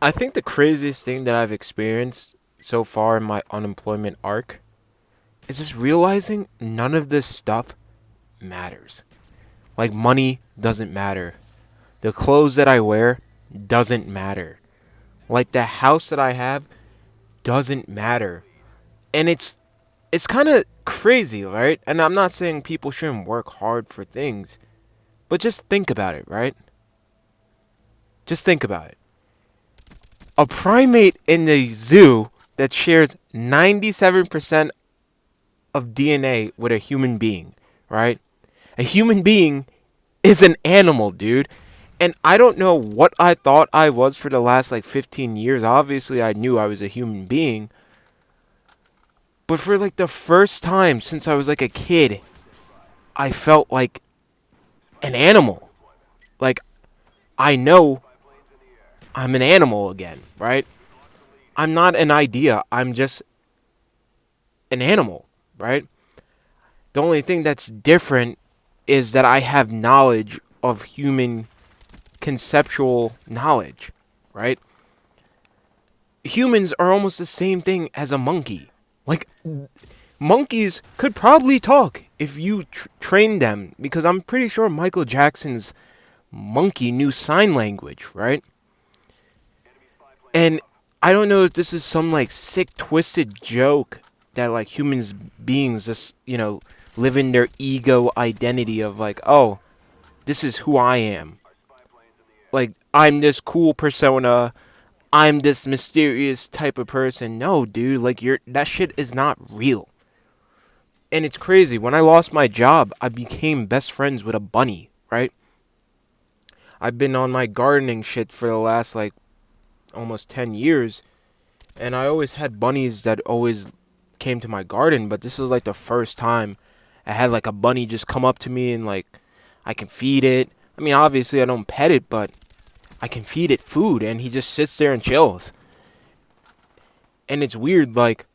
I think the craziest thing that I've experienced so far in my unemployment arc is just realizing none of this stuff matters. Like money doesn't matter. The clothes that I wear doesn't matter. Like the house that I have doesn't matter. And it's kind of crazy, right? And I'm not saying people shouldn't work hard for things, but just think about it, right? Just think about it. A primate in the zoo that shares 97% of DNA with a human being, right? A human being is an animal, dude. And I don't know what I thought I was for the last like 15 years. Obviously, I knew I was a human being. But for like the first time since I was like a kid, I felt like an animal. Like, I know I'm an animal again, right? I'm not an idea. I'm just an animal, right? The only thing that's different is that I have knowledge of human conceptual knowledge, right? Humans are almost the same thing as a monkey. Like, monkeys could probably talk if you trained them, because I'm pretty sure Michael Jackson's monkey knew sign language, right? And I don't know if this is some like sick, twisted joke that like humans beings just, live in their ego identity of like, oh, this is who I am. Like, I'm this cool persona. I'm this mysterious type of person. No, dude, like that shit is not real. And it's crazy. When I lost my job, I became best friends with a bunny, right? I've been on my gardening shit for the last like almost 10 years, and I always had bunnies that always came to my garden, but this was like the first time I had like a bunny just come up to me and like I can feed it. I mean, obviously I don't pet it, but I can feed it food and he just sits there and chills. And it's weird, like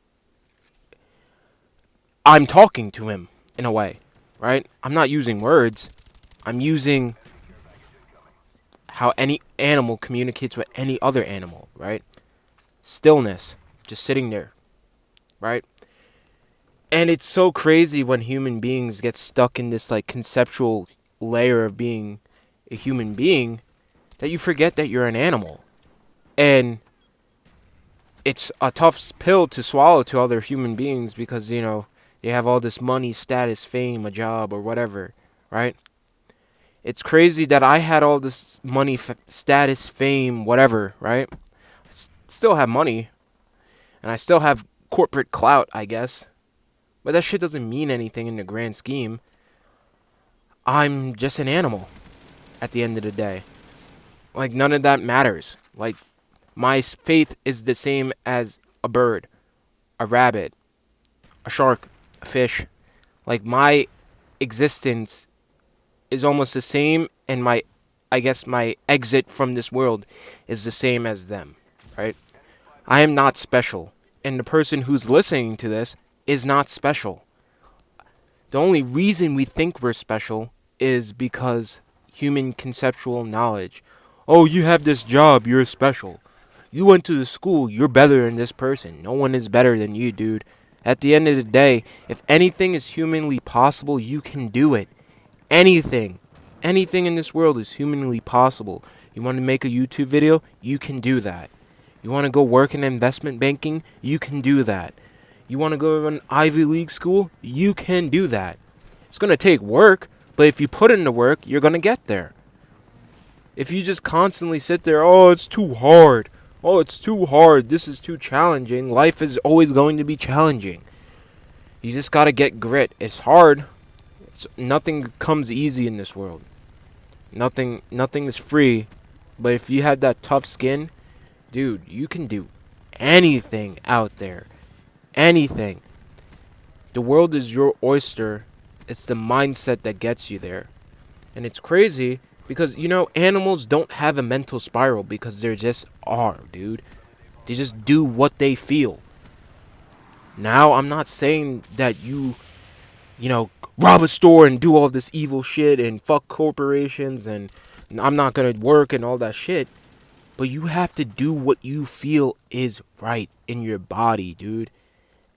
I'm talking to him in a way, right? I'm not using words. I'm using how any animal communicates with any other animal, right? Stillness, just sitting there, right? And it's so crazy when human beings get stuck in this like conceptual layer of being a human being that you forget that you're an animal. And it's a tough pill to swallow to other human beings because, they have all this money, status, fame, a job, or whatever, right? It's crazy that I had all this money, status, fame, whatever, right? Still have money, and I still have corporate clout, I guess. But that shit doesn't mean anything in the grand scheme. I'm just an animal at the end of the day. Like, none of that matters. Like, my faith is the same as a bird, a rabbit, a shark, a fish. Like, my existence is almost the same, and I guess my exit from this world is the same as them, right? I am not special, and the person who's listening to this is not special. The only reason we think we're special is because human conceptual knowledge. Oh, you have this job, you're special. You went to the school, you're better than this person. No one is better than you, dude. At the end of the day, if anything is humanly possible, you can do it. Anything. Anything in this world is humanly possible. You want to make a YouTube video? You can do that. You want to go work in investment banking? You can do that. You want to go to an Ivy League school? You can do that. It's going to take work, but if you put in the work, you're going to get there. If you just constantly sit there, oh, it's too hard. Oh, it's too hard. This is too challenging. Life is always going to be challenging. You just got to get grit. It's hard. Nothing comes easy in this world. Nothing is free. But if you have that tough skin, dude, you can do anything out there. Anything. The world is your oyster. It's the mindset that gets you there. And it's crazy because, animals don't have a mental spiral because they just are, dude. They just do what they feel. Now, I'm not saying that rob a store and do all this evil shit and fuck corporations and I'm not gonna work and all that shit. but you have to do what you feel is right in your body, dude.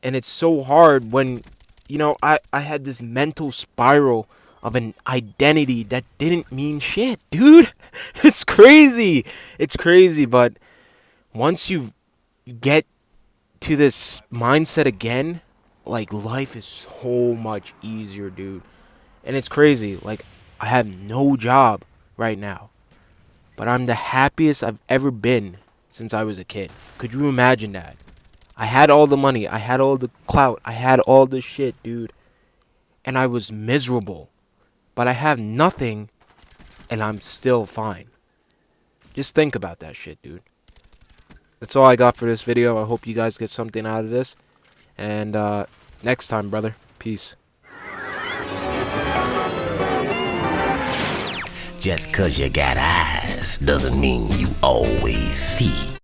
And it's so hard when, I had this mental spiral of an identity that didn't mean shit, dude. It's crazy. It's crazy, but once you get to this mindset again, like, life is so much easier, dude. And it's crazy. Like, I have no job right now, but I'm the happiest I've ever been since I was a kid. Could you imagine that? I had all the money, I had all the clout, I had all the shit, dude. And I was miserable. But I have nothing, and I'm still fine. Just think about that shit, dude. That's all I got for this video. I hope you guys get something out of this. And next time, brother. Peace. Just 'cause you got eyes doesn't mean you always see.